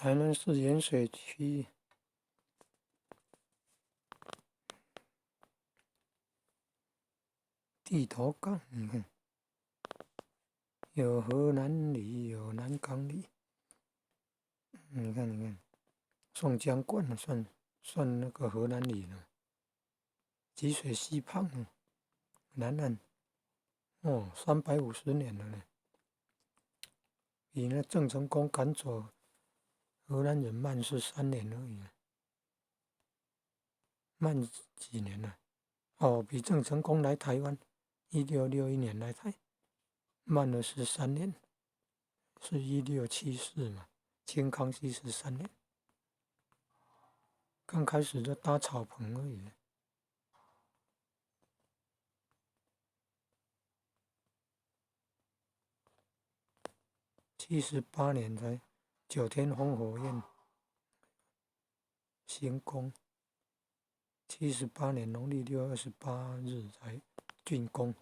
台南市盐水区地头港，你看有河南里，有南港里，你看，宋江观算那个河南里了，积水溪畔南岸350年了呢，比那郑成功赶走荷兰人慢13年而已，慢几年了？比郑成功来台湾1661年来台，慢了13年，是1674嘛，清康熙13年，刚开始就搭草棚而已。78年才9天烽火宴行宫，78年农历6月28日才竣工。